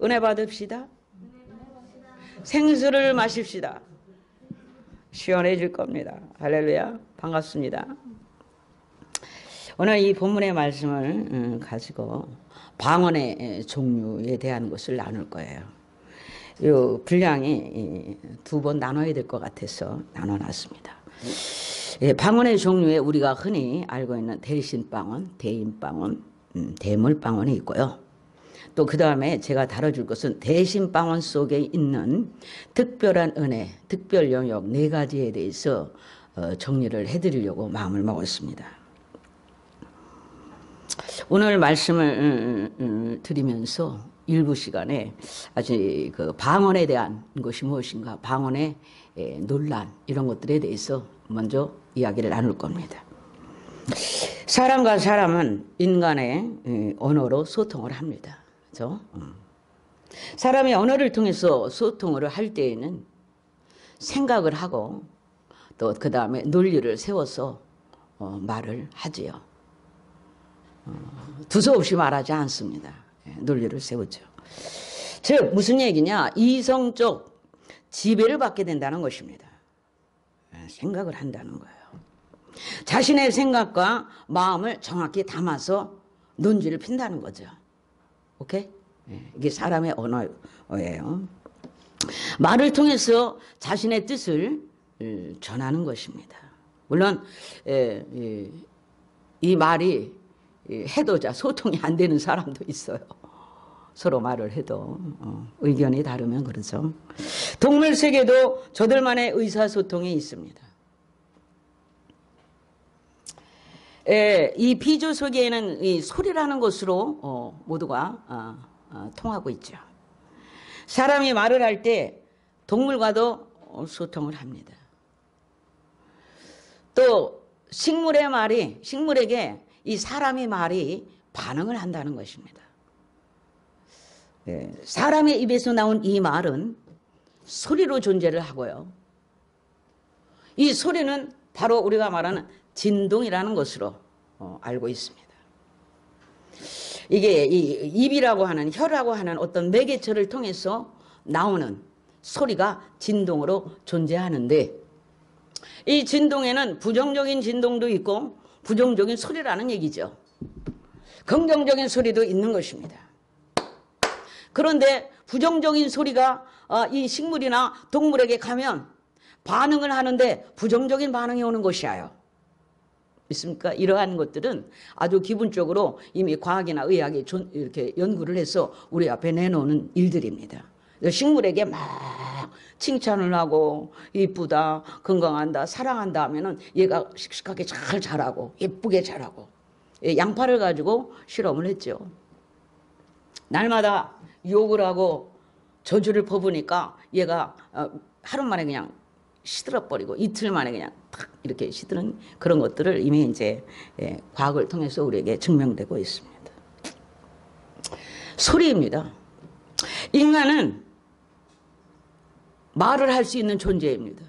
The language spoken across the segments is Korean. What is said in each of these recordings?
은혜 받읍시다. 생수를 마십시다. 시원해질 겁니다. 할렐루야. 반갑습니다. 오늘 이 본문의 말씀을 가지고 방언의 종류에 대한 것을 나눌 거예요. 이 분량이 두 번 나눠야 될 것 같아서 나눠놨습니다. 방언의 종류에 우리가 흔히 알고 있는 대신방언, 대인방언, 대물방언이 있고요. 또 그 다음에 제가 다뤄줄 것은 대신방언 속에 있는 특별한 은혜, 특별 영역 네 가지에 대해서 정리를 해드리려고 마음을 먹었습니다. 오늘 말씀을 드리면서 일부 시간에 아주 그 방언에 대한 것이 무엇인가, 방언의 논란 이런 것들에 대해서 먼저 이야기를 나눌 겁니다. 사람과 사람은 인간의 언어로 소통을 합니다. 그렇죠? 사람이 언어를 통해서 소통을 할 때에는 생각을 하고 또 그 다음에 논리를 세워서 말을 하지요. 두서없이 말하지 않습니다. 논리를 세우죠. 즉 무슨 얘기냐? 이성적 지배를 받게 된다는 것입니다. 생각을 한다는 거예요. 자신의 생각과 마음을 정확히 담아서 논지를 핀다는 거죠. 오케이? 이게 사람의 언어예요. 말을 통해서 자신의 뜻을 전하는 것입니다. 물론 이 말이 해도자 소통이 안 되는 사람도 있어요. 서로 말을 해도 의견이 다르면 그렇죠. 동물 세계도 저들만의 의사소통이 있습니다. 이 비주 속에는 이 소리라는 것으로 모두가 통하고 있죠. 사람이 말을 할 때 동물과도 소통을 합니다. 또 식물의 말이, 식물에게 이 사람의 말이 반응을 한다는 것입니다. 사람의 입에서 나온 이 말은 소리로 존재를 하고요. 이 소리는 바로 우리가 말하는 진동이라는 것으로 알고 있습니다. 이게 이 입이라고 하는, 혀라고 하는 어떤 매개체를 통해서 나오는 소리가 진동으로 존재하는데, 이 진동에는 부정적인 진동도 있고 부정적인 소리라는 얘기죠. 긍정적인 소리도 있는 것입니다. 그런데 부정적인 소리가 이 식물이나 동물에게 가면 반응을 하는데 부정적인 반응이 오는 것이에요. 있습니까? 이러한 것들은 아주 기본적으로 이미 과학이나 의학이 이렇게 연구를 해서 우리 앞에 내놓는 일들입니다. 식물에게 막 칭찬을 하고 이쁘다, 건강한다, 사랑한다 하면은 얘가 씩씩하게 잘 자라고 예쁘게 자라고. 양파를 가지고 실험을 했죠. 날마다 욕을 하고 저주를 퍼부니까 얘가 하루 만에 그냥 시들어버리고 이틀 만에 그냥 탁 이렇게 시드는 그런 것들을 이미 이제 과학을 통해서 우리에게 증명되고 있습니다. 소리입니다. 인간은 말을 할 수 있는 존재입니다.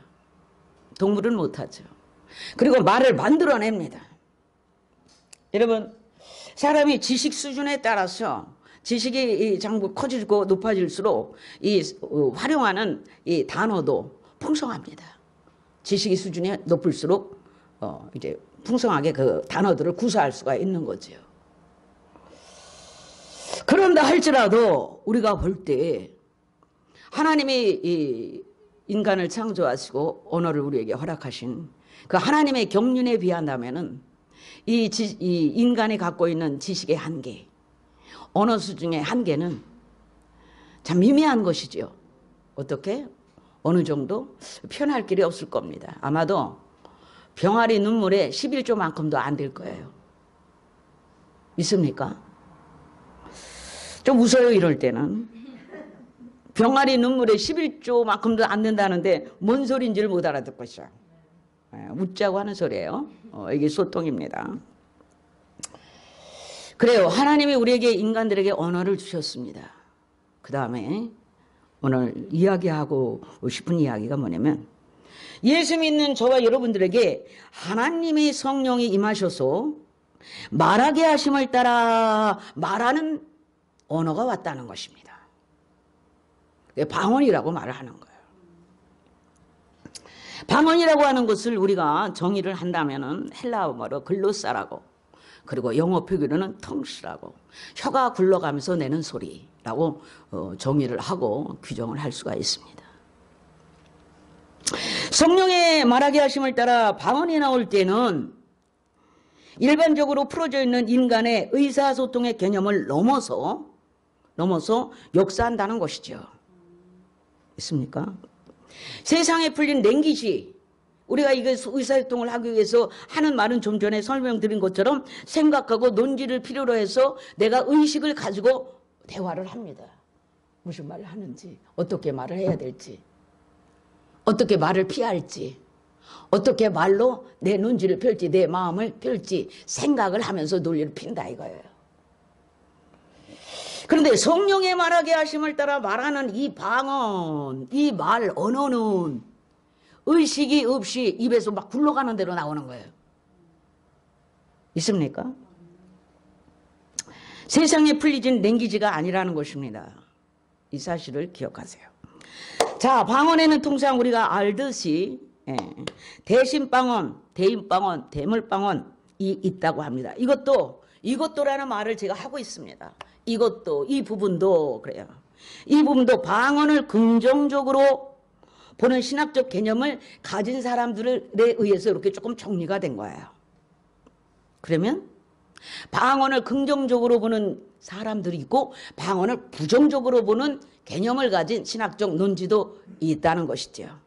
동물은 못하죠. 그리고 말을 만들어냅니다. 여러분, 사람이 지식 수준에 따라서 지식이 자꾸 커지고 높아질수록 이 활용하는 이 단어도 풍성합니다. 지식의 수준이 높을수록 이제 풍성하게 그 단어들을 구사할 수가 있는 거죠. 그런다 할지라도 우리가 볼 때 하나님이 이 인간을 창조하시고 언어를 우리에게 허락하신 그 하나님의 경륜에 비한다면은 이 인간이 갖고 있는 지식의 한계, 언어 수준의 한계는 참 미미한 것이지요. 어떻게? 어느 정도? 표현할 길이 없을 겁니다. 아마도 병아리 눈물에 11조만큼도 안 될 거예요. 믿습니까? 좀 웃어요, 이럴 때는. 병아리 눈물에 11조만큼도 안 된다는데 뭔 소리인지를 못 알아듣고 있어요. 웃자고 하는 소리예요. 이게 소통입니다. 그래요. 하나님이 우리에게 인간들에게 언어를 주셨습니다. 그 다음에 오늘 이야기하고 싶은 이야기가 뭐냐면 예수 믿는 저와 여러분들에게 하나님의 성령이 임하셔서 말하게 하심을 따라 말하는 언어가 왔다는 것입니다. 방언이라고 말을 하는 거예요. 방언이라고 하는 것을 우리가 정의를 한다면은 헬라어로 글로사라고, 그리고 영어 표기로는 텅스라고, 혀가 굴러가면서 내는 소리라고 정의를 하고 규정을 할 수가 있습니다. 성령의 말하게 하심을 따라 방언이 나올 때는 일반적으로 풀어져 있는 인간의 의사소통의 개념을 넘어서 역사한다는 것이죠. 있습니까? 세상에 풀린 랭귀지, 우리가 이거 의사소통을 하기 위해서 하는 말은 좀 전에 설명드린 것처럼 생각하고 논지를 필요로 해서 내가 의식을 가지고 대화를 합니다. 무슨 말을 하는지, 어떻게 말을 해야 될지, 어떻게 말을 피할지, 어떻게 말로 내 논지를 펼지, 내 마음을 펼지 생각을 하면서 논리를 핀다 이거예요. 그런데 성령의 말하게 하심을 따라 말하는 이 방언, 이 말, 언어는 의식이 없이 입에서 막 굴러가는 대로 나오는 거예요. 있습니까? 세상에 풀리진 랭귀지가 아니라는 것입니다. 이 사실을 기억하세요. 자, 방언에는 통상 우리가 알듯이 대신방언, 대인방언, 대물방언이 있다고 합니다. 이것도라는 말을 제가 하고 있습니다. 이것도, 이 부분도 그래요. 이 부분도 방언을 긍정적으로 보는 신학적 개념을 가진 사람들에 의해서 이렇게 조금 정리가 된 거예요. 그러면 방언을 긍정적으로 보는 사람들이 있고 방언을 부정적으로 보는 개념을 가진 신학적 논지도 있다는 것이죠.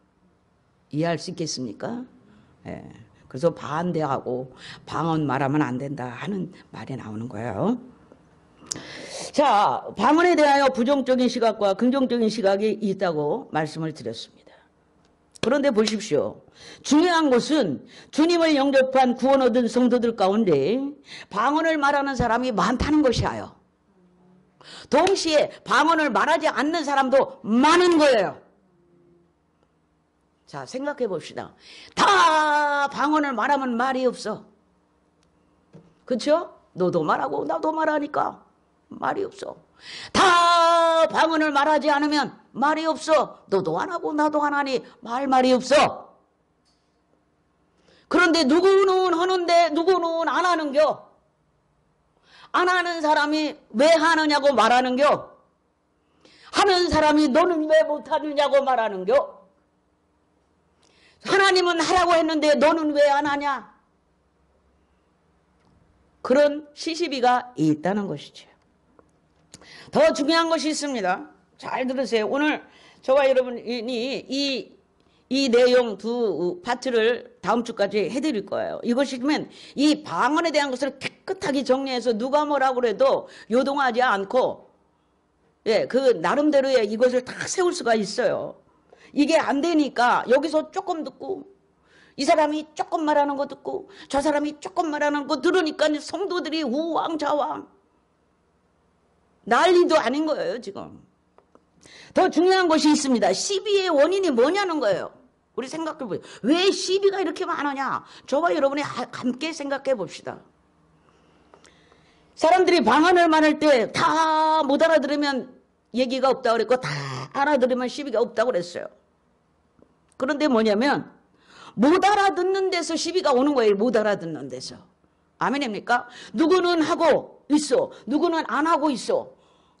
이해할 수 있겠습니까? 예. 그래서 반대하고 방언 말하면 안 된다 하는 말이 나오는 거예요. 자, 방언에 대하여 부정적인 시각과 긍정적인 시각이 있다고 말씀을 드렸습니다. 그런데 보십시오. 중요한 것은 주님을 영접한 구원 얻은 성도들 가운데 방언을 말하는 사람이 많다는 것이에요. 동시에 방언을 말하지 않는 사람도 많은 거예요. 자, 생각해 봅시다. 다 방언을 말하면 말이 없어. 그렇죠? 너도 말하고 나도 말하니까 말이 없어. 다 방언을 말하지 않으면 말이 없어. 너도 안 하고 나도 안 하니 말이 없어. 그런데 누구는 하는데 누구는 안 하는겨. 안 하는 사람이 왜 하느냐고 말하는겨. 하는 사람이 너는 왜 못하느냐고 말하는겨. 하나님은 하라고 했는데 너는 왜 안 하냐. 그런 시시비가 있다는 것이죠. 더 중요한 것이 있습니다. 잘 들으세요. 오늘 저와 여러분이 이 내용 두 파트를 다음 주까지 해드릴 거예요. 이것이면 이 방언에 대한 것을 깨끗하게 정리해서 누가 뭐라고 그래도 요동하지 않고 그 나름대로의 이것을 다 세울 수가 있어요. 이게 안 되니까 여기서 조금 듣고 이 사람이 조금 말하는 거 듣고 저 사람이 조금 말하는 거 들으니까 성도들이 우왕좌왕 난리도 아닌 거예요. 지금 더 중요한 것이 있습니다. 시비의 원인이 뭐냐는 거예요. 우리 생각해 보세요. 왜 시비가 이렇게 많으냐. 저와 여러분이 함께 생각해 봅시다. 사람들이 방언을 말할 때 다 못 알아들으면 얘기가 없다고 그랬고 다 알아들으면 시비가 없다고 그랬어요. 그런데 뭐냐면 못 알아듣는 데서 시비가 오는 거예요. 못 알아듣는 데서. 아멘입니까? 누구는 하고 있어. 누구는 안 하고 있어.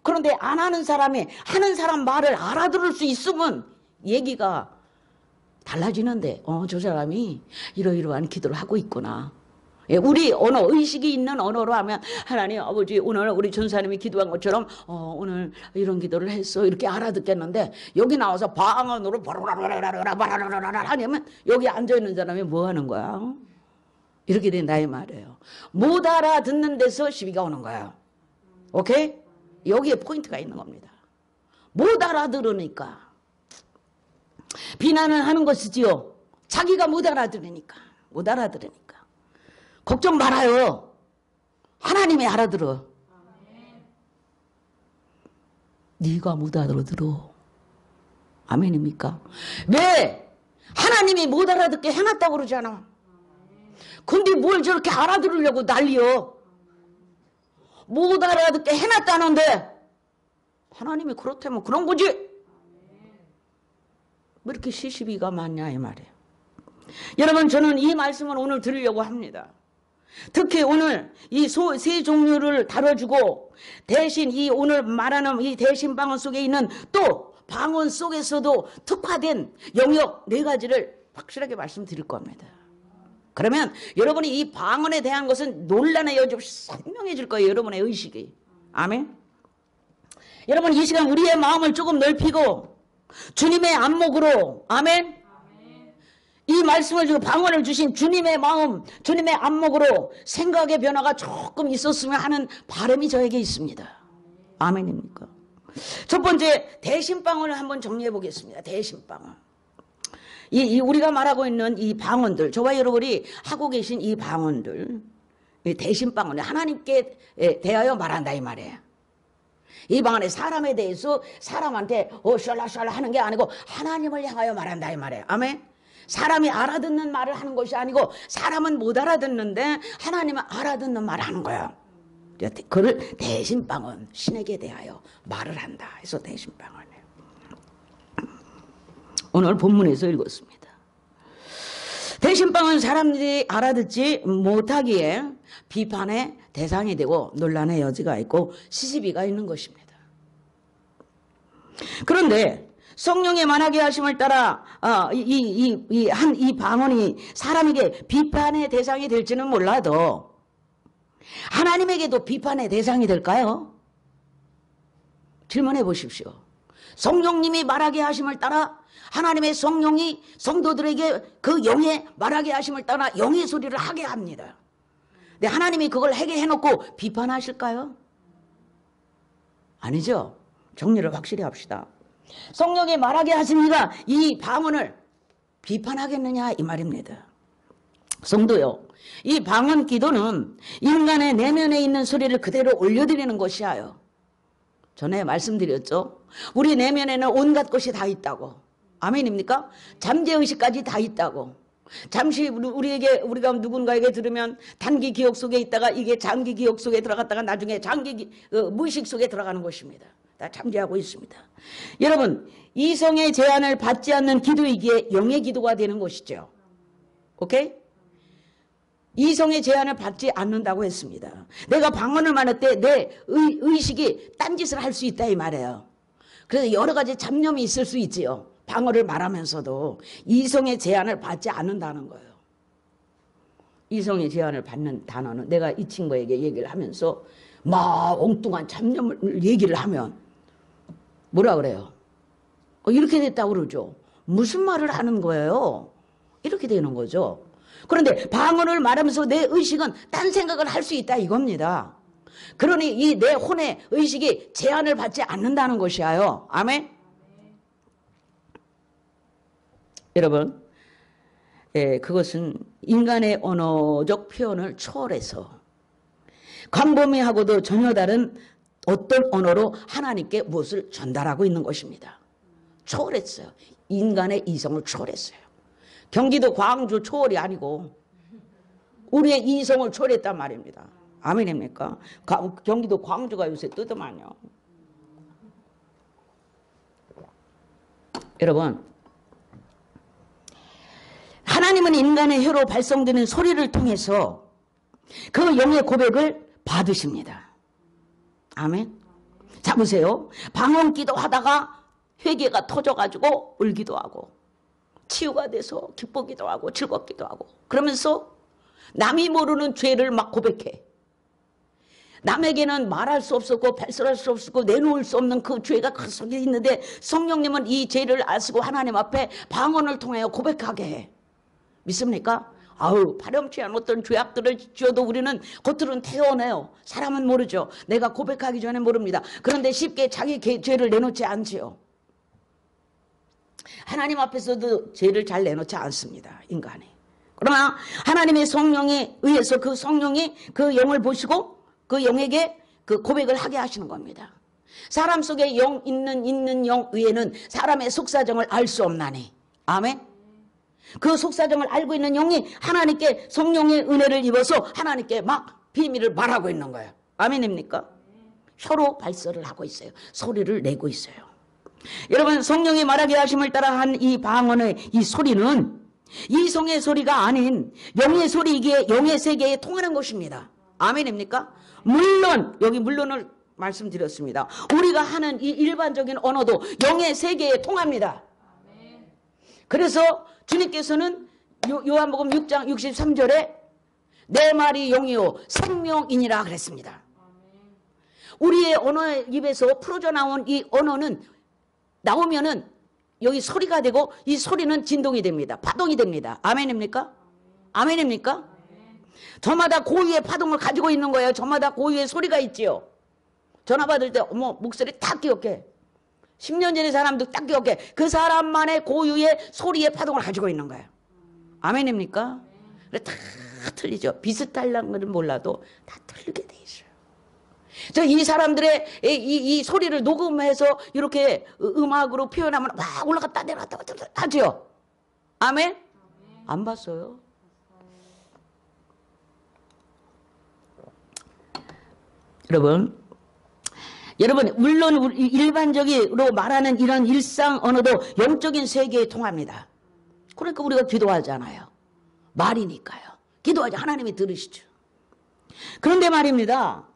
그런데 안 하는 사람이 하는 사람 말을 알아들을 수 있으면 얘기가 달라지는데 저 사람이 이러이러한 기도를 하고 있구나. 우리 언어, 의식이 있는 언어로 하면 하나님 아버지 오늘 우리 전사님이 기도한 것처럼 오늘 이런 기도를 했어 이렇게 알아듣겠는데 여기 나와서 방언으로 하냐면 여기 앉아있는 사람이 뭐 하는 거야? 이렇게 된다 이 말이에요. 못 알아듣는 데서 시비가 오는 거야. 오케이? 여기에 포인트가 있는 겁니다. 못 알아들으니까 비난을 하는 것이지요. 자기가 못 알아들으니까. 걱정 말아요. 하나님이 알아들어. 네가 못 알아들어. 아멘입니까? 왜? 하나님이 못 알아듣게 해놨다고 그러잖아. 근데 뭘 저렇게 알아들으려고 난리여. 못 알아듣게 해놨다는데 하나님이 그렇다면 그런 거지. 왜 이렇게 시시비가 많냐 이 말이에요. 여러분, 저는 이 말씀을 오늘 드리려고 합니다. 특히 오늘 이 세 종류를 다뤄주고 대신 이 오늘 말하는 이 대신 방언 속에 있는 또 방언 속에서도 특화된 영역 4가지를 확실하게 말씀드릴 겁니다. 그러면 여러분이 이 방언에 대한 것은 논란의 여지 없이 선명해질 거예요. 여러분의 의식이. 아멘. 여러분, 이 시간 우리의 마음을 조금 넓히고 주님의 안목으로, 아멘, 이 말씀을 주고 방언을 주신 주님의 마음, 주님의 안목으로 생각의 변화가 조금 있었으면 하는 바람이 저에게 있습니다. 아멘입니까? 첫 번째, 대신방언을 한번 정리해 보겠습니다. 대신방언. 우리가 말하고 있는 이 방언들, 저와 여러분이 하고 계신 이 방언들, 대신방언이 하나님께 대하여 말한다 이 말이에요. 이 방언에 사람에 대해서 사람한테 샬라샬라 하는 게 아니고 하나님을 향하여 말한다 이 말이에요. 아멘. 사람이 알아듣는 말을 하는 것이 아니고 사람은 못 알아듣는데 하나님은 알아듣는 말을 하는 거예요. 그를 대신방언, 신에게 대하여 말을 한다 해서 대신방언이에요. 오늘 본문에서 읽었습니다. 대신방언, 사람들이 알아듣지 못하기에 비판의 대상이 되고 논란의 여지가 있고 시시비가 있는 것입니다. 그런데 성령의 만하게 하심을 따라 이 방언이 사람에게 비판의 대상이 될지는 몰라도 하나님에게도 비판의 대상이 될까요? 질문해 보십시오. 성령님이 말하게 하심을 따라 하나님의 성령이 성도들에게 그 영의 말하게 하심을 따라 영의 소리를 하게 합니다. 근데 하나님이 그걸 하게 해놓고 비판하실까요? 아니죠. 정리를 확실히 합시다. 성령이 말하게 하십니다. 이 방언을 비판하겠느냐 이 말입니다. 성도요, 이 방언 기도는 인간의 내면에 있는 소리를 그대로 올려드리는 것이에요. 전에 말씀드렸죠. 우리 내면에는 온갖 것이 다 있다고. 아멘입니까? 잠재의식까지 다 있다고. 잠시 우리가 누군가에게 들으면 단기 기억 속에 있다가 이게 장기 기억 속에 들어갔다가 나중에 무의식 속에 들어가는 것입니다. 다 잠재하고 있습니다. 여러분, 이성의 제한을 받지 않는 기도이기에 영의 기도가 되는 것이죠. 오케이? 이성의 제한을 받지 않는다고 했습니다. 내가 방언을 말할 때 내 의식이 딴짓을 할 수 있다 이 말이에요. 그래서 여러 가지 잡념이 있을 수 있지요. 방언을 말하면서도 이성의 제한을 받지 않는다는 거예요. 이성의 제한을 받는 단어는 내가 이 친구에게 얘기를 하면서 막 엉뚱한 잡념을 얘기를 하면 뭐라 그래요? 이렇게 됐다고 그러죠. 무슨 말을 하는 거예요? 이렇게 되는 거죠. 그런데 방언을 말하면서 내 의식은 딴 생각을 할 수 있다 이겁니다. 그러니 이 내 혼의 의식이 제한을 받지 않는다는 것이에요. 아멘? 여러분, 그것은 인간의 언어적 표현을 초월해서 광범위하고도 전혀 다른 어떤 언어로 하나님께 무엇을 전달하고 있는 것입니다. 초월했어요. 인간의 이성을 초월했어요. 경기도 광주 초월이 아니고 우리의 이성을 초월했단 말입니다. 아멘입니까? 경기도 광주가 요새 뜨더만요. 여러분, 하나님은 인간의 혀로 발성되는 소리를 통해서 그 영의 고백을 받으십니다. 아멘. 자 보세요. 방언 기도하다가 회개가 터져가지고 울기도 하고 치유가 돼서 기쁘기도 하고 즐겁기도 하고 그러면서 남이 모르는 죄를 막 고백해. 남에게는 말할 수 없었고 발설할 수 없었고 내놓을 수 없는 그 죄가 그 속에 있는데 성령님은 이 죄를 아시고 하나님 앞에 방언을 통하여 고백하게 해. 믿습니까? 파렴치한 어떤 죄악들을 지어도 우리는 겉으로는 태어내요. 사람은 모르죠. 내가 고백하기 전에 모릅니다. 그런데 쉽게 자기 죄를 내놓지 않지요. 하나님 앞에서도 죄를 잘 내놓지 않습니다. 인간이. 그러나 하나님의 성령에 의해서 그 성령이 그 영을 보시고 그 영에게 그 고백을 하게 하시는 겁니다. 사람 속에 영 있는 영 위에는 사람의 속사정을 알 수 없나니. 아멘. 그 속사정을 알고 있는 영이 하나님께 성령의 은혜를 입어서 하나님께 막 비밀을 말하고 있는 거예요. 아멘입니까? 혀로 발설을 하고 있어요. 소리를 내고 있어요. 여러분, 성령이 말하게 하심을 따라 한 이 방언의 이 소리는 이성의 소리가 아닌 영의 소리이기에 영의 세계에 통하는 것입니다. 아멘입니까? 물론 여기 물론을 말씀드렸습니다. 우리가 하는 이 일반적인 언어도 영의 세계에 통합니다. 그래서 주님께서는 요한복음 6장 63절에 내 말이 영이요 생명이니라 그랬습니다. 우리의 언어의 입에서 풀어져 나온 이 언어는 나오면은 여기 소리가 되고 이 소리는 진동이 됩니다. 파동이 됩니다. 아멘입니까? 아멘입니까? 저마다 고유의 파동을 가지고 있는 거예요. 저마다 고유의 소리가 있지요. 전화 받을 때 어머 목소리 딱 기억해. 10년 전의 사람도 딱 기억해. 그 사람만의 고유의 소리의 파동을 가지고 있는 거예요. 아멘입니까? 그래 다 틀리죠. 비슷하려는 건 몰라도 다 틀리게 돼 있어요. 저 이 사람들의 이 소리를 녹음해서 이렇게 음악으로 표현하면 막 올라갔다 내려갔다 하죠. 아멘? 안 봤어요. 여러분 물론 일반적으로 말하는 이런 일상 언어도 영적인 세계에 통합니다. 그러니까 우리가 기도하잖아요. 말이니까요. 기도하지 하나님이 들으시죠. 그런데 말입니다.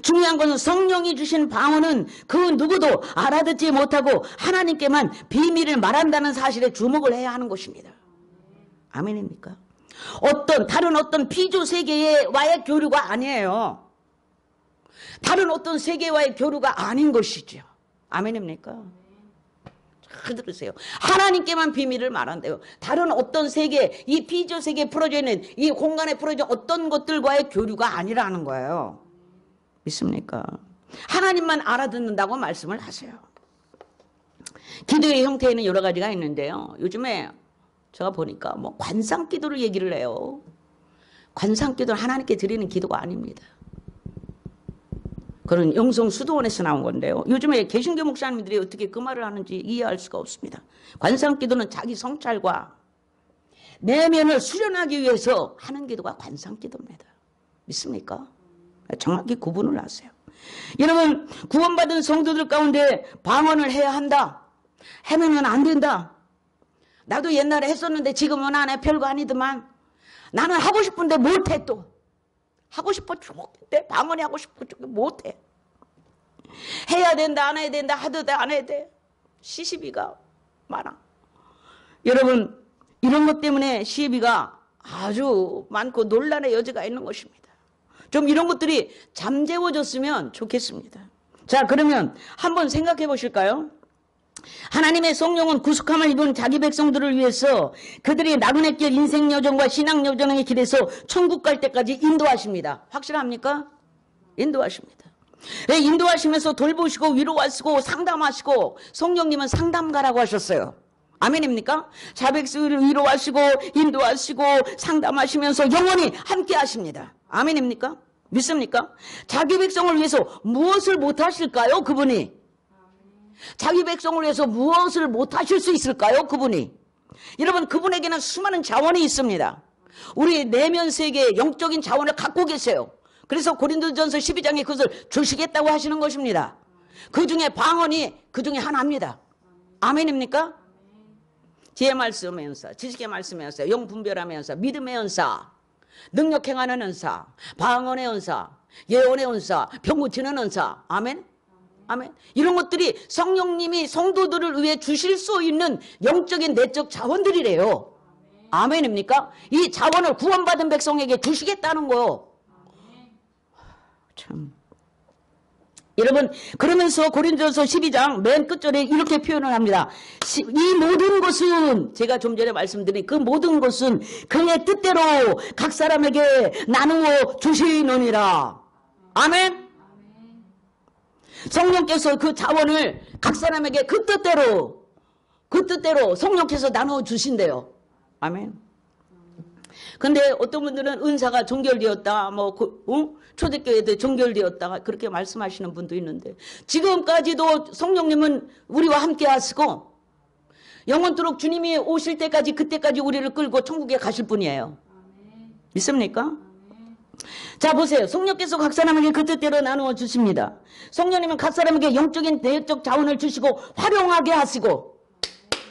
중요한 것은 성령이 주신 방언은 그 누구도 알아듣지 못하고 하나님께만 비밀을 말한다는 사실에 주목을 해야 하는 것입니다. 아멘입니까? 다른 어떤 피조 세계와의 교류가 아니에요. 다른 어떤 세계와의 교류가 아닌 것이죠. 아멘입니까? 잘 들으세요. 하나님께만 비밀을 말한대요. 다른 어떤 세계, 이 피조 세계에 풀어져 있는 이 공간에 풀어져 있는 어떤 것들과의 교류가 아니라는 거예요. 믿습니까? 하나님만 알아듣는다고 말씀을 하세요. 기도의 형태에는 여러 가지가 있는데요. 요즘에 제가 보니까 뭐 관상기도를 얘기를 해요. 관상기도는 하나님께 드리는 기도가 아닙니다. 그런 영성 수도원에서 나온 건데요. 요즘에 개신교 목사님들이 어떻게 그 말을 하는지 이해할 수가 없습니다. 관상기도는 자기 성찰과 내면을 수련하기 위해서 하는 기도가 관상기도입니다. 믿습니까? 정확히 구분을 하세요. 여러분, 구원받은 성도들 가운데 방언을 해야 한다. 하면은 안 된다. 나도 옛날에 했었는데 지금은 안 해. 별거 아니더만. 나는 하고 싶은데 못해 또. 하고 싶어 죽겠대. 방언이 하고 싶어 죽겠대. 못해. 해야 된다 안 해야 된다 하도 안 해야 돼. 시시비가 많아. 여러분, 이런 것 때문에 시비가 아주 많고 논란의 여지가 있는 것입니다. 좀 이런 것들이 잠재워졌으면 좋겠습니다. 자, 그러면 한번 생각해 보실까요? 하나님의 성령은 구속함을 입은 자기 백성들을 위해서 그들이 나그네 길 인생 여정과 신앙 여정의 길에서 천국 갈 때까지 인도하십니다. 확실합니까? 인도하십니다. 네, 인도하시면서 돌보시고 위로하시고 상담하시고 성령님은 상담가라고 하셨어요. 아멘입니까? 자백수를 위로하시고 인도하시고 상담하시면서 영원히 함께 하십니다. 아멘입니까? 믿습니까? 자기 백성을 위해서 무엇을 못하실까요? 그분이. 자기 백성을 위해서 무엇을 못하실 수 있을까요? 그분이. 여러분, 그분에게는 수많은 자원이 있습니다. 우리 내면 세계의 영적인 자원을 갖고 계세요. 그래서 고린도전서 12장에 그것을 주시겠다고 하시는 것입니다. 그 중에 방언이 그 중에 하나입니다. 아멘입니까? 지혜 말씀의 은사, 지식의 말씀의 은사, 영 분별함의 은사, 믿음의 은사, 능력 행하는 은사, 방언의 은사, 예언의 은사, 병 고치는 은사. 아멘? 아멘. 이런 것들이 성령님이 성도들을 위해 주실 수 있는 영적인 내적 자원들이래요. 아멘입니까? 이 자원을 구원받은 백성에게 주시겠다는 거요. 참. 여러분, 그러면서 고린도전서 12장 맨 끝절에 이렇게 표현을 합니다. 이 모든 것은, 제가 좀 전에 말씀드린 그 모든 것은 그의 뜻대로 각 사람에게 나누어 주시느니라. 아멘? 성령께서 그 자원을 각 사람에게 그 뜻대로 성령께서 나누어 주신대요. 아멘. 근데 어떤 분들은 은사가 종결되었다, 초대교회도 종결되었다, 그렇게 말씀하시는 분도 있는데, 지금까지도 성령님은 우리와 함께 하시고, 영원토록 주님이 오실 때까지, 그때까지 우리를 끌고 천국에 가실 분이에요. 믿습니까? 자, 보세요. 성령께서 각 사람에게 그 뜻대로 나누어 주십니다. 성령님은 각 사람에게 영적인 내적 자원을 주시고 활용하게 하시고,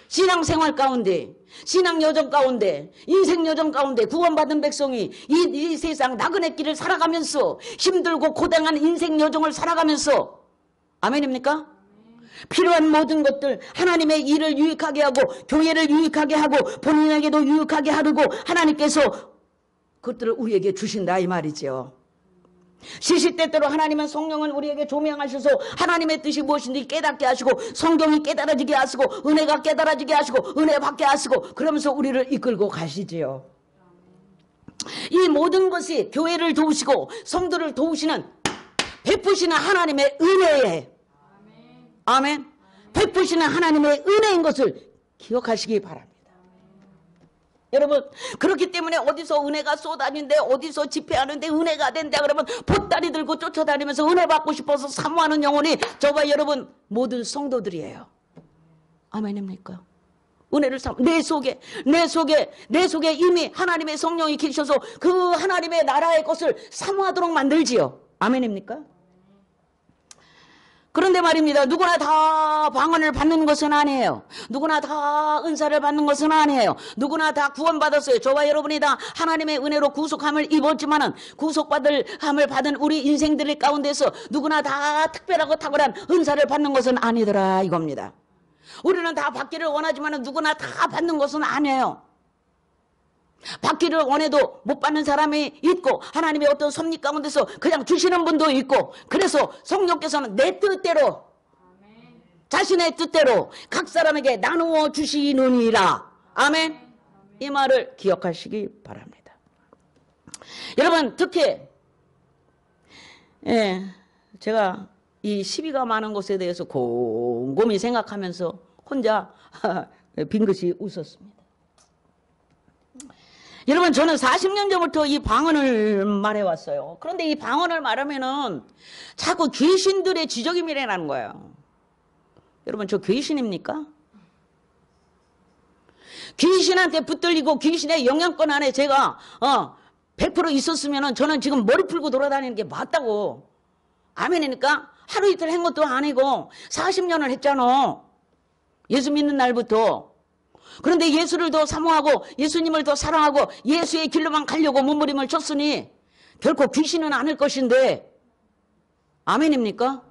신앙생활 가운데, 신앙 여정 가운데, 인생 여정 가운데 구원받은 백성이 이 세상 나그네 길을 살아가면서 힘들고 고단한 인생 여정을 살아가면서, 아멘입니까? 필요한 모든 것들, 하나님의 일을 유익하게 하고 교회를 유익하게 하고 본인에게도 유익하게 하고 하나님께서 그것들을 우리에게 주신다 이 말이죠. 시시때때로 하나님은 성령은 우리에게 조명하셔서 하나님의 뜻이 무엇인지 깨닫게 하시고, 성경이 깨달아지게 하시고, 은혜가 깨달아지게 하시고, 은혜 받게 하시고, 그러면서 우리를 이끌고 가시지요. 이 모든 것이 교회를 도우시고 성도를 도우시는 베푸시는 하나님의 은혜에, 아멘. 베푸시는 하나님의 은혜인 것을 기억하시기 바랍니다. 여러분, 그렇기 때문에 어디서 은혜가 쏟아진대, 어디서 집회하는데 은혜가 된다 그러면 보따리 들고 쫓아다니면서 은혜 받고 싶어서 사모하는 영혼이 저와 여러분 모든 성도들이에요. 아멘입니까? 은혜를 내 속에 이미 하나님의 성령이 계셔서 그 하나님의 나라의 것을 사모하도록 만들지요. 아멘입니까? 그런데 말입니다. 누구나 다 방언을 받는 것은 아니에요. 누구나 다 은사를 받는 것은 아니에요. 누구나 다 구원받았어요. 저와 여러분이 다 하나님의 은혜로 구속함을 입었지만은 구속함을 받은 우리 인생들 가운데서 누구나 다 특별하고 탁월한 은사를 받는 것은 아니더라 이겁니다. 우리는 다 받기를 원하지만은 누구나 다 받는 것은 아니에요. 받기를 원해도 못 받는 사람이 있고, 하나님의 어떤 섭리 가운데서 그냥 주시는 분도 있고, 그래서 성령께서는 내 뜻대로, 자신의 뜻대로 각 사람에게 나누어 주시느니라. 아멘. 이 말을 기억하시기 바랍니다. 여러분, 특히 제가 이 시비가 많은 것에 대해서 곰곰이 생각하면서 혼자 빙긋이 웃었습니다. 여러분, 저는 40년 전부터 이 방언을 말해왔어요. 그런데 이 방언을 말하면은 자꾸 귀신들의 지적임이라는 거예요. 여러분, 저 귀신입니까? 귀신한테 붙들리고 귀신의 영향권 안에 제가 100% 있었으면은 저는 지금 머리 풀고 돌아다니는 게 맞다고. 아멘이니까? 하루 이틀 한 것도 아니고 40년을 했잖아. 예수 믿는 날부터. 그런데 예수를 더 사모하고 예수님을 더 사랑하고 예수의 길로만 가려고 몸부림을 쳤으니 결코 귀신은 않을 것인데, 아멘입니까?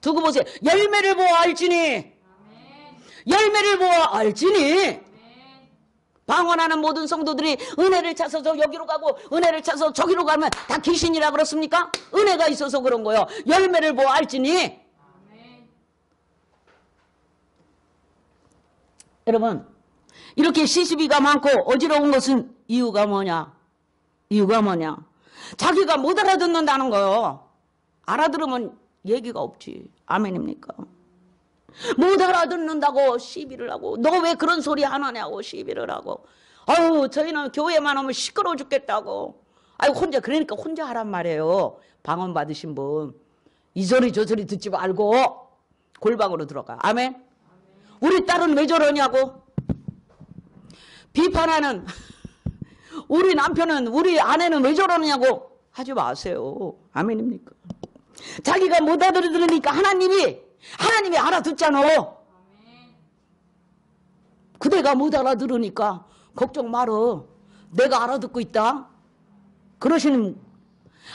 두고 보세요. 열매를 보아 알지니, 열매를 보아 알지니. 방언하는 모든 성도들이 은혜를 찾아서 여기로 가고 은혜를 찾아서 저기로 가면 다 귀신이라 그렇습니까? 은혜가 있어서 그런 거예요. 열매를 보아 알지니. 여러분, 이렇게 시시비가 많고 어지러운 것은 이유가 뭐냐? 이유가 뭐냐? 자기가 못 알아듣는다는 거요. 알아들으면 얘기가 없지. 아멘입니까? 못 알아듣는다고 시비를 하고, 너 왜 그런 소리 안 하냐고 시비를 하고, 아유 저희는 교회만 오면 시끄러워 죽겠다고. 아유 혼자, 그러니까 혼자 하란 말이에요. 방언 받으신 분 이 소리 저 소리 듣지 말고 골방으로 들어가. 아멘. 우리 딸은 왜 저러냐고 비판하는 우리 남편은, 우리 아내는 왜 저러냐고 하지 마세요. 아멘입니까? 자기가 못 알아들으니까 하나님이 알아듣잖아. 그대가 못 알아들으니까 걱정 말어. 내가 알아듣고 있다. 그러시는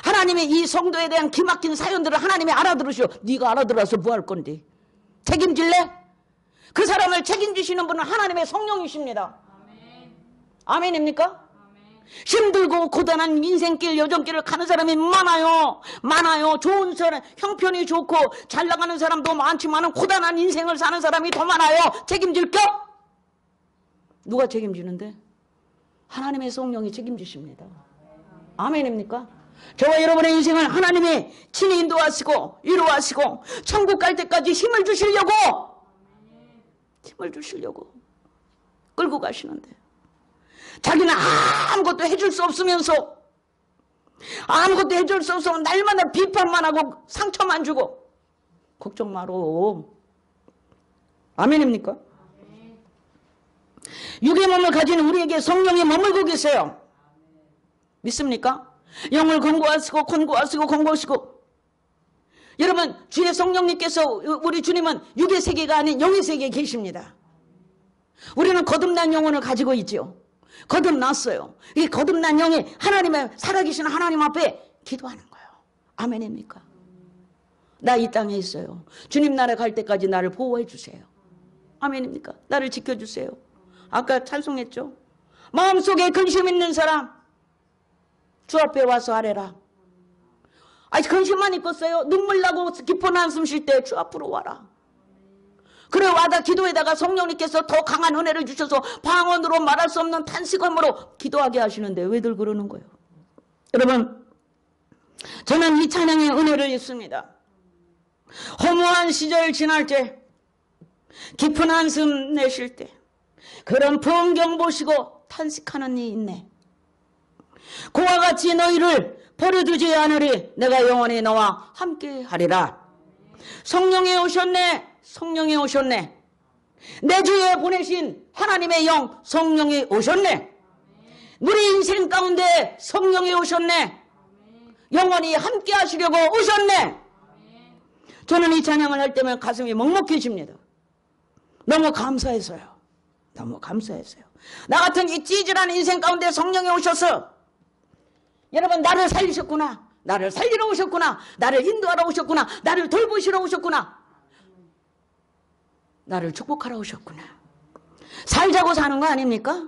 하나님의 이 성도에 대한 기막힌 사연들을 하나님이 알아들으시오. 네가 알아들어서 뭐 할 건데? 책임질래? 그 사람을 책임지시는 분은 하나님의 성령이십니다. 아멘입니까? 힘들고 고단한 인생길 여정길을 가는 사람이 많아요. 좋은 사람, 형편이 좋고 잘 나가는 사람도 많지만 고단한 인생을 사는 사람이 더 많아요. 책임질까? 누가 책임지는데? 하나님의 성령이 책임지십니다. 아멘입니까? 저와 여러분의 인생을 하나님이 친히 인도하시고 위로하시고 천국 갈 때까지 힘을 주시려고 끌고 가시는데, 자기는 아무것도 해줄 수 없으면서 날마다 비판만 하고 상처만 주고, 걱정 마라. 아멘입니까? 육의 몸을 가진 우리에게 성령이 머물고 계세요. 믿습니까? 영을 권고하시고 권고하시고 권고하시고. 여러분, 주의 성령님께서, 우리 주님은 육의 세계가 아닌 영의 세계에 계십니다. 우리는 거듭난 영혼을 가지고 있죠. 거듭났어요. 이 거듭난 영이 하나님의, 살아계신 하나님 앞에 기도하는 거예요. 아멘입니까? 나 이 땅에 있어요. 주님 나라 갈 때까지 나를 보호해 주세요. 아멘입니까? 나를 지켜주세요. 아까 찬송했죠? 마음속에 근심 있는 사람 주 앞에 와서 하래라. 아니, 근심만 있겠어요? 눈물 나고 깊은 한숨 쉴 때 주 앞으로 와라. 그래, 와다 기도에다가 성령님께서 더 강한 은혜를 주셔서 방언으로 말할 수 없는 탄식음으로 기도하게 하시는데 왜들 그러는 거예요? 여러분, 저는 이 찬양의 은혜를 입습니다. 허무한 시절 지날 때, 깊은 한숨 내쉴 때, 그런 풍경 보시고 탄식하는 이 있네. 그와 같이 너희를 버려두지 않으리. 내가 영원히 너와 함께 하리라. 성령이 오셨네. 성령이 오셨네. 내 주에 보내신 하나님의 영 성령이 오셨네. 우리 인생 가운데 성령이 오셨네. 영원히 함께 하시려고 오셨네. 저는 이 찬양을 할 때면 가슴이 먹먹해집니다. 너무 감사해서요. 너무 감사해서요. 나 같은 이 찌질한 인생 가운데 성령이 오셔서 여러분, 나를 살리셨구나. 나를 살리러 오셨구나. 나를 인도하러 오셨구나. 나를 돌보시러 오셨구나. 나를 축복하러 오셨구나. 살자고 사는 거 아닙니까?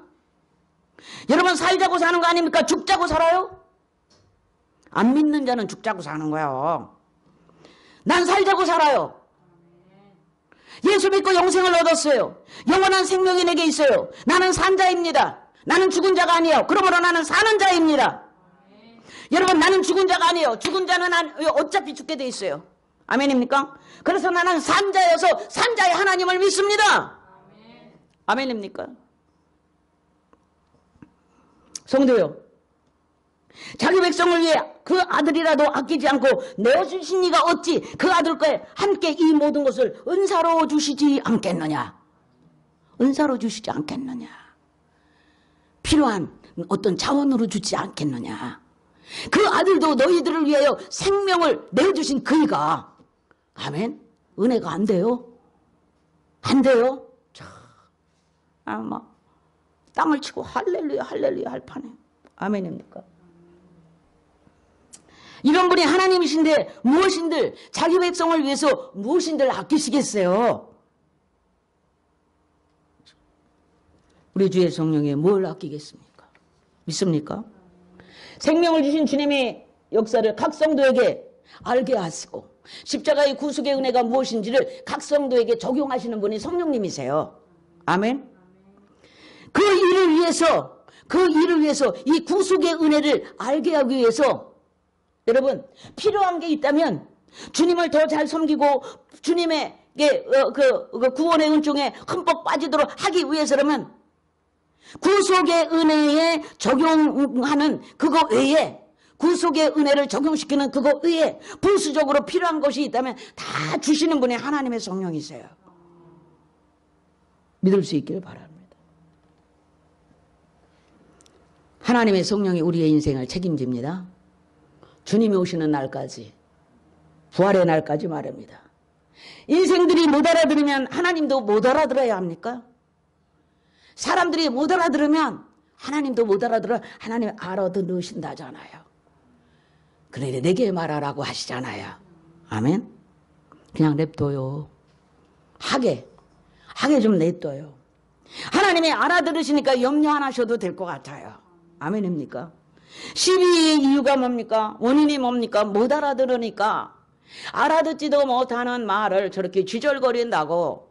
여러분, 살자고 사는 거 아닙니까? 죽자고 살아요? 안 믿는 자는 죽자고 사는 거예요. 난 살자고 살아요. 예수 믿고 영생을 얻었어요. 영원한 생명이 내게 있어요. 나는 산 자입니다. 나는 죽은 자가 아니에요. 그러므로 나는 사는 자입니다. 여러분, 나는 죽은 자가 아니에요. 죽은 자는 어차피 죽게 돼 있어요. 아멘입니까? 그래서 나는 산 자여서 산 자의 하나님을 믿습니다. 아멘입니까? 성도요, 자기 백성을 위해 그 아들이라도 아끼지 않고 내어주신 이가 어찌 그 아들과 함께 이 모든 것을 은사로 주시지 않겠느냐? 은사로 주시지 않겠느냐? 필요한 어떤 자원으로 주지 않겠느냐? 그 아들도 너희들을 위하여 생명을 내어주신 그이가, 아멘? 은혜가 안 돼요? 안 돼요? 자, 막 땅을 치고 할렐루야 할렐루야 할 판에. 아멘입니까? 이런 분이 하나님이신데 무엇인들 자기 백성을 위해서 무엇인들 아끼시겠어요? 우리 주의 성령에 뭘 아끼겠습니까? 믿습니까? 생명을 주신 주님의 역사를 각 성도에게 알게 하시고 십자가의 구속의 은혜가 무엇인지를 각 성도에게 적용하시는 분이 성령님이세요. 아멘. 그 일을 위해서 이 구속의 은혜를 알게 하기 위해서 여러분, 필요한 게 있다면 주님을 더 잘 섬기고 주님에게 구원의 은총에 흠뻑 빠지도록 하기 위해서라면 구속의 은혜에 적용하는 그거 외에, 구속의 은혜를 적용시키는 그거 외에 부수적으로 필요한 것이 있다면 다 주시는 분이 하나님의 성령이세요. 믿을 수 있기를 바랍니다. 하나님의 성령이 우리의 인생을 책임집니다. 주님이 오시는 날까지, 부활의 날까지 말입니다. 인생들이 못 알아들으면 하나님도 못 알아들어야 합니까? 사람들이 못 알아들으면 하나님도 못 알아들어. 하나님 알아들으신다잖아요. 그런데 내게 말하라고 하시잖아요. 아멘. 그냥 냅둬요. 하게 좀 냅둬요. 하나님이 알아들으시니까 염려 안 하셔도 될 것 같아요. 아멘입니까? 시비의 이유가 뭡니까? 원인이 뭡니까? 못 알아들으니까. 알아듣지도 못하는 말을 저렇게 쥐절거린다고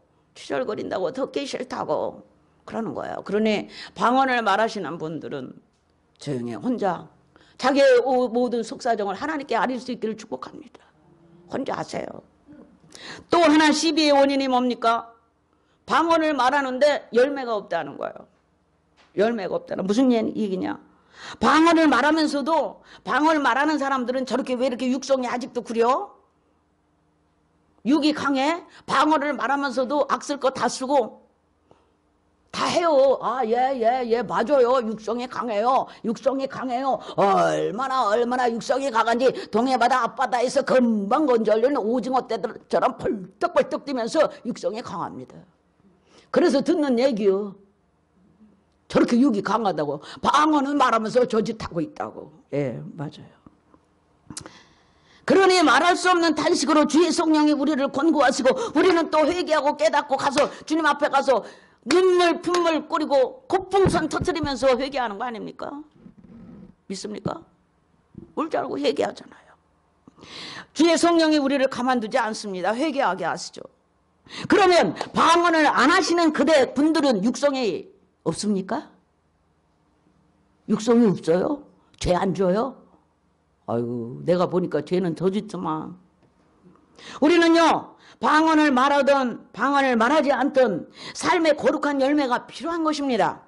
듣기 싫다고 그러는 거예요. 그러니 방언을 말하시는 분들은 조용히 혼자 자기의 모든 속사정을 하나님께 아릴 수 있기를 축복합니다. 혼자 하세요. 또 하나 시비의 원인이 뭡니까? 방언을 말하는데 열매가 없다는 거예요. 열매가 없다는. 무슨 얘기냐? 방언을 말하면서도 방언을 말하는 사람들은 저렇게 왜 이렇게 육성이 아직도 구려? 육이 강해? 방언을 말하면서도 악쓸 거 다 쓰고 다 해요. 아, 예, 맞아요. 육성이 강해요. 육성이 강해요. 얼마나 육성이 강한지 동해바다 앞바다에서 금방 건져올리는 오징어 떼들처럼 벌떡벌떡 뛰면서 육성이 강합니다. 그래서 듣는 얘기요. 저렇게 육이 강하다고. 방언은 말하면서 저짓하고 있다고. 예, 맞아요. 그러니 말할 수 없는 탄식으로 주의 성령이 우리를 권고하시고 우리는 또 회개하고 깨닫고 가서 주님 앞에 가서 눈물 핏물 끓이고 고풍선 터뜨리면서 회개하는 거 아닙니까? 믿습니까? 울지 않고 회개하잖아요. 주의 성령이 우리를 가만두지 않습니다. 회개하게 하시죠. 그러면 방언을 안 하시는 그대 분들은 육성이 없습니까? 육성이 없어요? 죄 안 져요? 아이고, 내가 보니까 죄는 더 짓더만. 우리는요, 방언을 말하든 방언을 말하지 않든 삶의 거룩한 열매가 필요한 것입니다.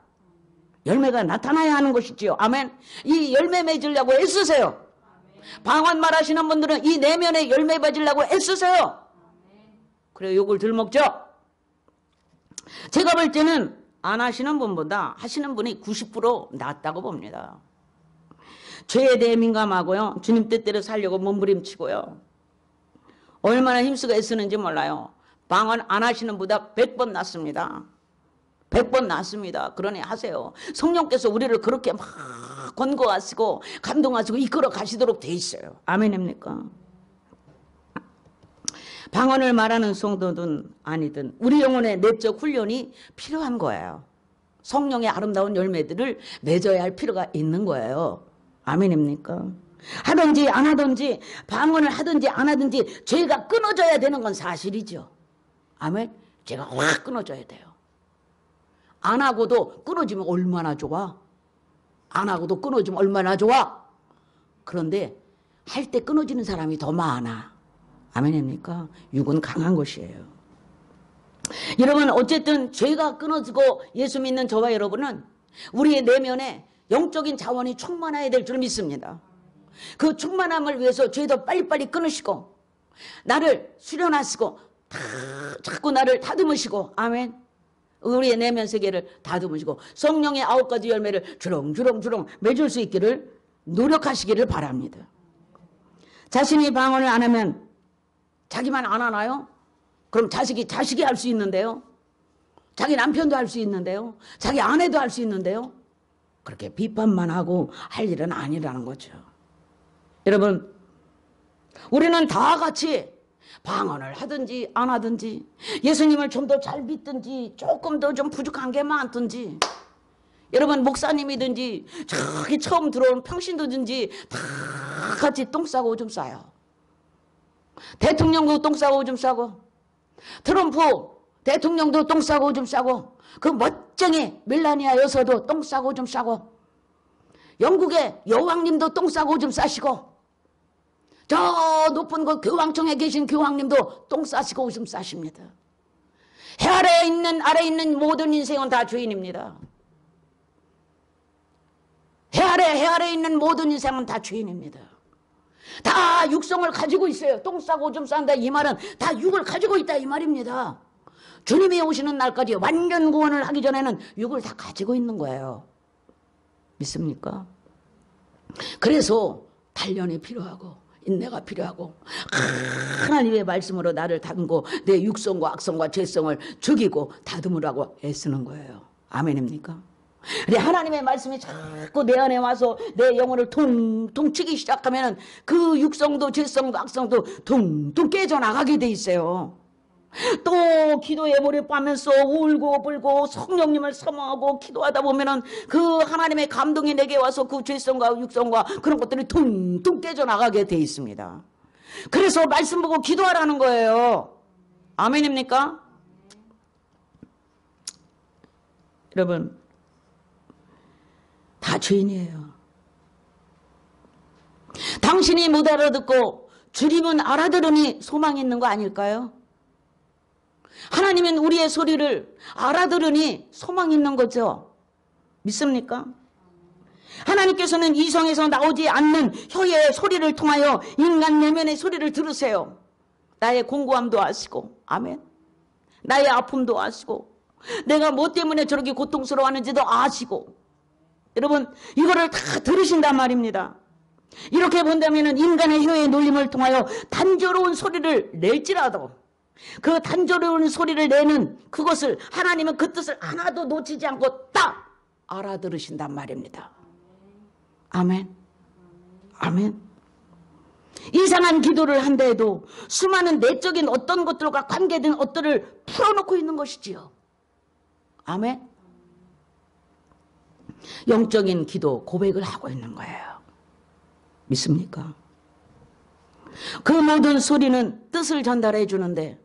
열매가 나타나야 하는 것이지요. 아멘. 이 열매 맺으려고 애쓰세요. 방언 말하시는 분들은 이 내면의 열매 맺으려고 애쓰세요. 그래, 욕을 덜 먹죠. 제가 볼 때는 안 하시는 분보다 하시는 분이 90% 낫다고 봅니다. 죄에 대해 민감하고요. 주님 뜻대로 살려고 몸부림치고요. 얼마나 힘쓰고 애쓰는지 몰라요. 방언 안 하시는 분보다 100번 낫습니다. 100번 낫습니다. 그러니 하세요. 성령께서 우리를 그렇게 막 권고하시고 감동하시고 이끌어 가시도록 돼 있어요. 아멘입니까? 방언을 말하는 성도든 아니든 우리 영혼의 내적 훈련이 필요한 거예요. 성령의 아름다운 열매들을 맺어야 할 필요가 있는 거예요. 아멘입니까? 하든지 안 하든지 방언을 하든지 안 하든지 죄가 끊어져야 되는 건 사실이죠. 아멘. 죄가 확 끊어져야 돼요. 안 하고도 끊어지면 얼마나 좋아. 안 하고도 끊어지면 얼마나 좋아. 그런데 할 때 끊어지는 사람이 더 많아. 아멘입니까? 육은 강한 것이에요. 여러분, 어쨌든 죄가 끊어지고 예수 믿는 저와 여러분은 우리의 내면에 영적인 자원이 충만해야 될 줄 믿습니다. 그 충만함을 위해서 죄도 빨리빨리 끊으시고 나를 수련하시고 자꾸 나를 다듬으시고, 아멘. 우리의 내면 세계를 다듬으시고 성령의 9가지 열매를 주렁주렁 맺을 수 있기를 노력하시기를 바랍니다. 자신이 방언을 안 하면 자기만 안 하나요? 그럼 자식이 할 수 있는데요. 자기 남편도 할 수 있는데요. 자기 아내도 할 수 있는데요. 그렇게 비판만 하고 할 일은 아니라는 거죠. 여러분, 우리는 다 같이 방언을 하든지 안 하든지 예수님을 좀 더 잘 믿든지 조금 더 좀 부족한 게 많든지, 여러분 목사님이든지 저기 처음 들어온 평신도든지 다 같이 똥 싸고 오줌 싸요. 대통령도 똥 싸고 오줌 싸고, 트럼프 대통령도 똥 싸고 오줌 싸고, 그 멋쟁이 멜라니아 여사도 똥 싸고 오줌 싸고, 영국의 여왕님도 똥 싸고 오줌 싸시고, 저 높은 그 교황청에 계신 교황님도 똥 싸시고 오줌 싸십니다. 해 아래에 있는 모든 인생은 다 죄인입니다. 해 아래에 있는 모든 인생은 다 죄인입니다. 다 육성을 가지고 있어요. 똥 싸고 오줌 싼다 이 말은 다 육을 가지고 있다 이 말입니다. 주님이 오시는 날까지 완전 구원을 하기 전에는 육을 다 가지고 있는 거예요. 믿습니까? 그래서 단련이 필요하고 인내가 필요하고 하나님의 말씀으로 나를 다듬고 내 육성과 악성과 죄성을 죽이고 다듬으라고 애쓰는 거예요. 아멘입니까? 근데 하나님의 말씀이 자꾸 내 안에 와서 내 영혼을 퉁퉁 치기 시작하면 그 육성도 죄성도 악성도 퉁퉁 깨져나가게 돼 있어요. 또 기도에 몰입하면서 울고 불고 성령님을 사모하고 기도하다 보면은 그 하나님의 감동이 내게 와서 그 죄성과 육성과 그런 것들이 퉁퉁 깨져나가게 돼 있습니다. 그래서 말씀 보고 기도하라는 거예요. 아멘입니까? 여러분, 다 죄인이에요. 당신이 못 알아듣고 주님은 알아들으니 소망이 있는 거 아닐까요? 하나님은 우리의 소리를 알아들으니 소망이 있는 거죠. 믿습니까? 하나님께서는 이성에서 나오지 않는 혀의 소리를 통하여 인간 내면의 소리를 들으세요. 나의 공고함도 아시고, 아멘. 나의 아픔도 아시고, 내가 뭐 때문에 저렇게 고통스러워하는지도 아시고, 여러분 이거를 다 들으신단 말입니다. 이렇게 본다면 인간의 혀의 놀림을 통하여 단조로운 소리를 낼지라도 그 단조로운 소리를 내는 그것을 하나님은 그 뜻을 하나도 놓치지 않고 딱 알아들으신단 말입니다. 아멘. 아멘. 이상한 기도를 한다 해도 수많은 내적인 어떤 것들과 관계된 것들을 풀어놓고 있는 것이지요. 아멘. 영적인 기도 고백을 하고 있는 거예요. 믿습니까? 그 모든 소리는 뜻을 전달해 주는데,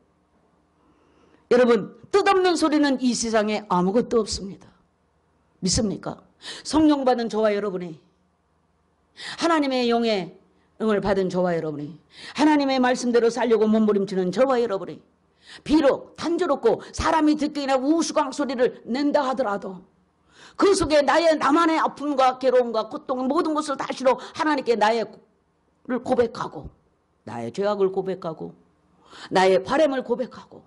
여러분 뜻없는 소리는 이 세상에 아무것도 없습니다. 믿습니까? 성령 받은 저와 여러분이, 하나님의 영의 응을 받은 저와 여러분이, 하나님의 말씀대로 살려고 몸부림치는 저와 여러분이, 비록 단조롭고 사람이 듣기나 우스꽝 소리를 낸다 하더라도 그 속에 나만의 아픔과 괴로움과 고통 모든 것을 다시로 하나님께 나를 고백하고, 나의 죄악을 고백하고, 나의 바람을 고백하고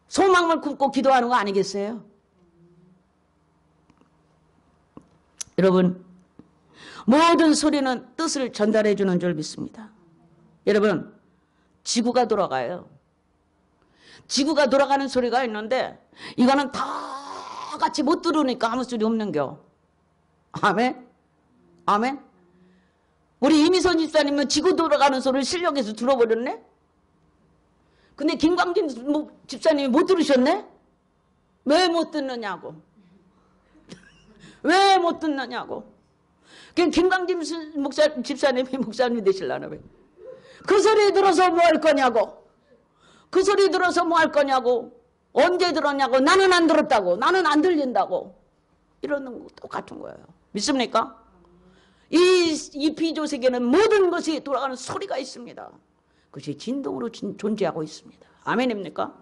소망을 품고 기도하는 거 아니겠어요? 여러분 모든 소리는 뜻을 전달해 주는 줄 믿습니다. 여러분 지구가 돌아가요. 지구가 돌아가는 소리가 있는데 이거는 다 같이 못 들으니까 아무 소리 없는겨. 아멘. 아멘. 우리 이미선 집사님은 지구 돌아가는 소리를 실력에서 들어버렸네. 근데 김광진 집사님이 못 들으셨네. 왜 못 듣느냐고. 왜 못 듣느냐고. 김광진 집사님이 목사님이 되시려나 왜. 그 소리 들어서 뭐 할 거냐고. 그 소리 들어서 뭐 할 거냐고. 언제 들었냐고. 나는 안 들었다고. 나는 안 들린다고. 이러는 거 똑같은 거예요. 믿습니까? 이 비조 세계는 모든 것이 돌아가는 소리가 있습니다. 그것이 진동으로 존재하고 있습니다. 아멘입니까?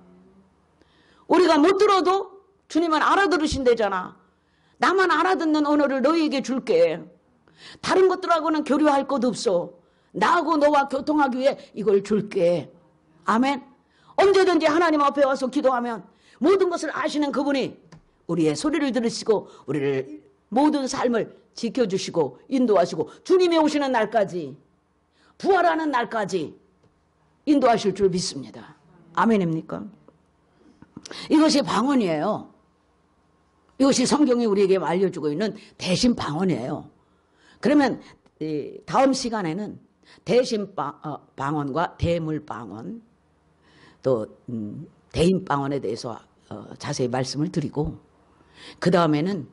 우리가 못 들어도 주님은 알아들으신대잖아. 나만 알아듣는 언어를 너희에게 줄게. 다른 것들하고는 교류할 것 없어. 나하고 너와 교통하기 위해 이걸 줄게. 아멘. 언제든지 하나님 앞에 와서 기도하면 모든 것을 아시는 그분이 우리의 소리를 들으시고 우리를 모든 삶을 지켜주시고 인도하시고 주님이 오시는 날까지, 부활하는 날까지 인도하실 줄 믿습니다. 아멘입니까? 이것이 방언이에요. 이것이 성경이 우리에게 알려주고 있는 대신 방언이에요. 그러면 다음 시간에는 대신 방언과 대물 방언, 또 대인 방언에 대해서 자세히 말씀을 드리고, 그 다음에는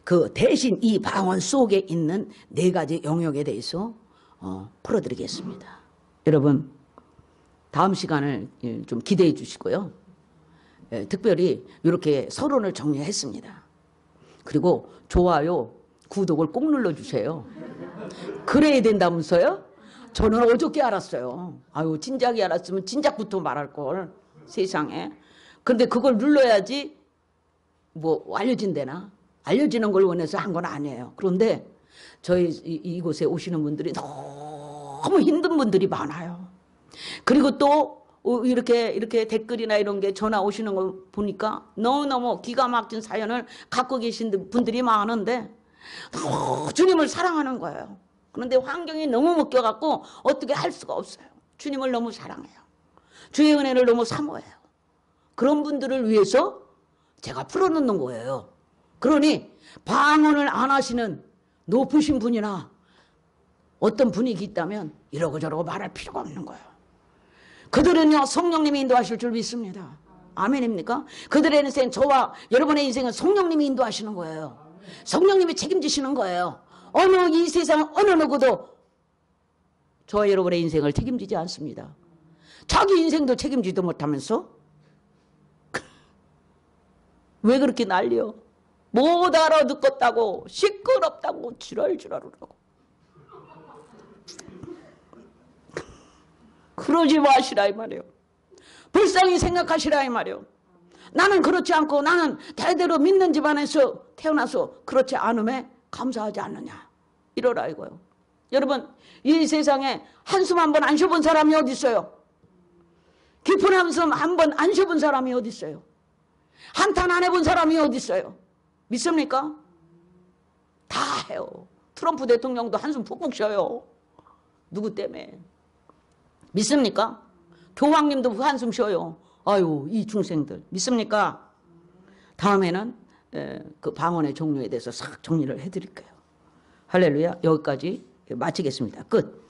그 대신 이 방언 속에 있는 4가지 영역에 대해서 풀어드리겠습니다. 여러분 다음 시간을 좀 기대해 주시고요. 특별히 이렇게 서론을 정리했습니다. 그리고 좋아요, 구독을 꼭 눌러주세요. 그래야 된다면서요? 저는 어저께 알았어요. 아유, 진작에 알았으면 진작부터 말할 걸, 세상에. 근데 그걸 눌러야지 뭐 알려진대나. 알려지는 걸 원해서 한 건 아니에요. 그런데 저희 이곳에 오시는 분들이 너무 힘든 분들이 많아요. 그리고 또 이렇게 댓글이나 이런 게 전화 오시는 거 보니까 너무너무 기가 막힌 사연을 갖고 계신 분들이 많은데 너무 주님을 사랑하는 거예요. 그런데 환경이 너무 묶여갖고 어떻게 할 수가 없어요. 주님을 너무 사랑해요. 주의 은혜를 너무 사모해요. 그런 분들을 위해서 제가 풀어놓는 거예요. 그러니 방언을 안 하시는 높으신 분이나 어떤 분위기 있다면 이러고 저러고 말할 필요가 없는 거예요. 그들은요 성령님이 인도하실 줄 믿습니다. 아멘입니까? 그들의 인생, 저와 여러분의 인생은 성령님이 인도하시는 거예요. 성령님이 책임지시는 거예요. 이 세상 어느 누구도 저와 여러분의 인생을 책임지지 않습니다. 자기 인생도 책임지도 못하면서 왜 그렇게 난리요? 못 알아듣겠다고, 시끄럽다고, 지랄하고. 그러지 마시라 이 말이에요. 불쌍히 생각하시라 이 말이에요. 나는 그렇지 않고 나는 대대로 믿는 집안에서 태어나서 그렇지 않음에 감사하지 않느냐. 이러라 이거요. 여러분 이 세상에 한숨 한 번 안 쉬어본 사람이 어디 있어요? 깊은 한숨 한 번 안 쉬어본 사람이 어디 있어요? 한탄 안 해본 사람이 어디 있어요? 믿습니까? 다 해요. 트럼프 대통령도 한숨 푹푹 쉬어요. 누구 때문에? 믿습니까? 교황님도 한숨 쉬어요. 아유, 이 중생들. 믿습니까? 다음에는 그 방언의 종류에 대해서 싹 정리를 해드릴게요. 할렐루야. 여기까지 마치겠습니다. 끝.